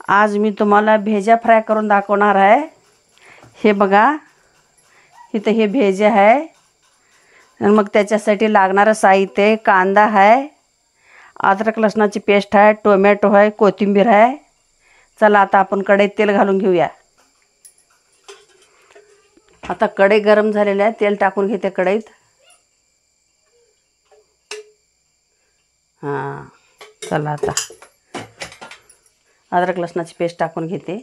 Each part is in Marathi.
आज मी तुम्हाला भेजा फ्राय करून दाखवणार आहे। हे बघा, इथं हे भेजा आहे आणि मग त्याच्यासाठी लागणारं साहित्य कांदा आहे, अद्रक लसणाची पेस्ट आहे, टोमॅटो आहे, कोथिंबीर आहे। चला आता आपण कढईत तेल घालून घेऊया। आता कढई गरम झालेली आहे, तेल टाकून घेते कढईत। चला आता अद्रक लसणाची पेस्ट टाकून घेते।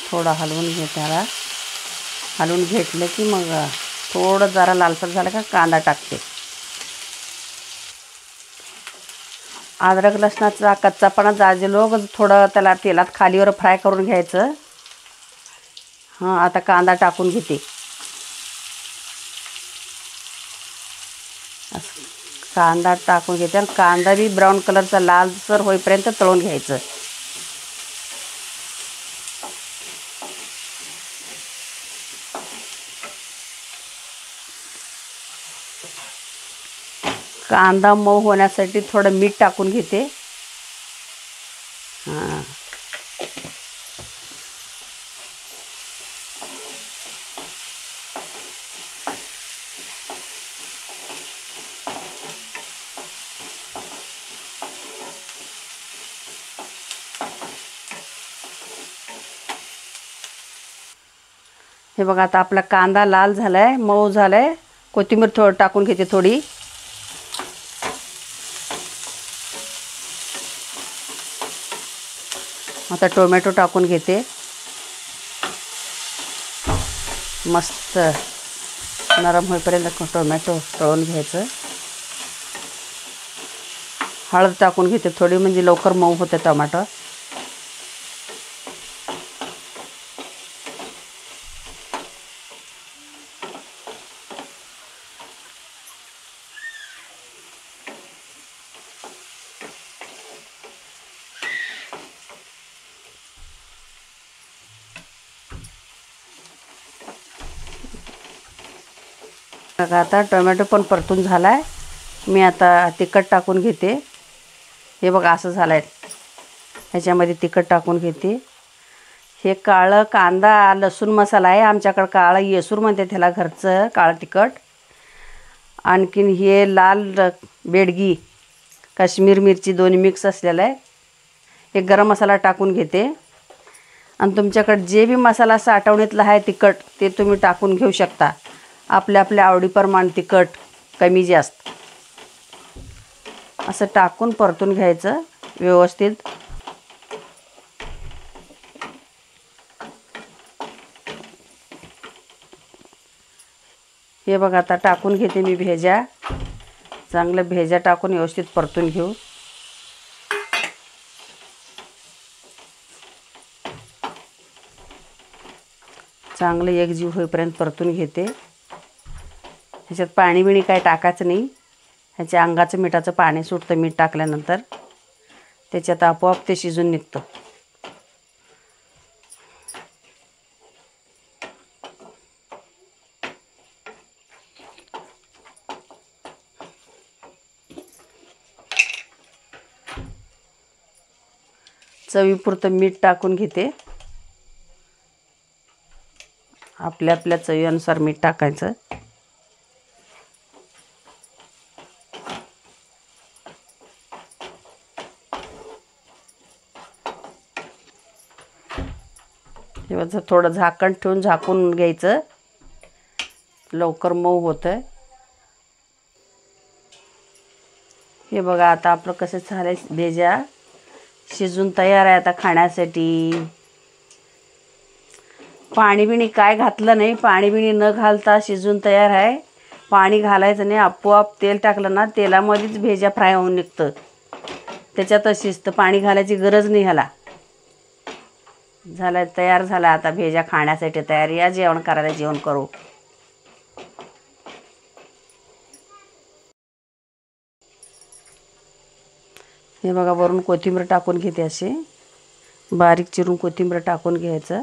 थोडं हलवून घे, त्याला हलवून घेतलं की मग थोडं जरा लालसर झालं का कांदा टाकते। अद्रक लसणाचा कच्चापणा जाजेलो थोडं त्याला तेलात खालीवर फ्राय करून घ्यायचं। आता कांदा टाकून घेते। कांदा टाकून घेते आणि कांदा बी ब्राऊन कलरचा लालसर होईपर्यंत तळून घ्यायचं। कांदा मऊ होण्यासाठी थोडं मीठ टाकून घेते। हे बघा, आता आपला कांदा लाल झालाय, मऊ झालाय। कोथिंबीर टाकून घेते थोडी। आता टोमॅटो टाकून घेते। मस्त नरम होईपर्यंत टोमॅटो तळून घ्यायचं। हळद टाकून घेते थोडी, म्हणजे लवकर मऊ होते टोमॅटो। आता टोमॅटो पण परतून झालाय। मी आता तिखट टाकून घेते। हे बघा असं झालंय, ह्याच्यामध्ये तिखट टाकून घेते। हे काळं कांदा लसूण मसाला आहे, आमच्याकडे काळं येसूर म्हणते त्याला, घरचं काळं तिखट। आणखीन हे लाल बेडगी काश्मीर मिरची दोन्ही मिक्स असलेलं आहे। हे गरम मसाला टाकून घेते। आणि तुमच्याकडे जे बी मसाला साठवणीतला आहे तिखट ते तुम्ही टाकून घेऊ शकता, आपल्या आपल्या आवडीप्रमाणे तिखट कमी जास्त असं टाकून परतून घ्यायचं व्यवस्थित। हे बघा, आता टाकून घेते मी भेजा। चांगलं भेजा टाकून व्यवस्थित परतून घेऊ। चांगलं एकजीव होईपर्यंत परतून घेते। ह्याच्यात पाणी बिणी काय टाकायचं नाही, ह्याच्या अंगाचं मिठाचं पाणी सुटतं मीठ टाकल्यानंतर, त्याच्यात आपोआप ते शिजून निघतं। चवीपुरतं मीठ टाकून घेते। आपल्या आपल्या चवीनुसार मीठ टाकायचं। तेव्हा थोडं झाकण ठेवून झाकून घ्यायचं, लवकर मऊ होतं। हे बघा, आता आपलं कसं झालंय, भेजा शिजून तयार आहे आता खाण्यासाठी। पाणी बिणी काय घातलं नाही, पाणी बिणी न घालता शिजून तयार आहे। पाणी घालायचं नाही, आपोआप तेल टाकलं ना तेलामध्येच भेजा फ्राय होऊन निघतं, त्याच्यातच शिजतं, पाणी घालायची गरज नाही ह्याला। झालं, तयार झाला आता भेजा खाण्यासाठी तयार। या जेवण करायला, जेवण करू। हे बघा, वरून कोथिंबीर टाकून घेते, असे बारीक चिरून कोथिंबीर टाकून घ्यायचं।